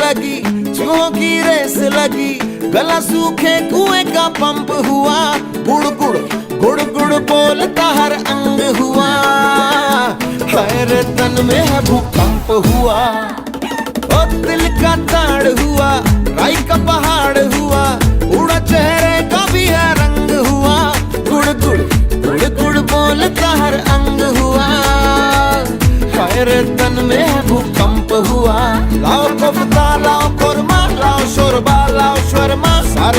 लगी, चूहों की रेस लगी, गला सूखे कुएं का पंप हुआ, गुड़ गुड़ गुड़ गुड़ बोलता हर अंग हुआ, मेरे तन में है भूकंप हुआ, ओ दिल का ताड़ हुआ, राई का पहाड़ हुआ, उड़ा चेहरे का भी है रंग हुआ, गुड़ गुड़ गुड़ गुड़ बोलता हर अंग हुआ, मेरे तन में है भूकंप हुआ। लाओ कोफ्ता, लाओ कोरमा, लाओ शोरबा, लाओ शर्मा, सारे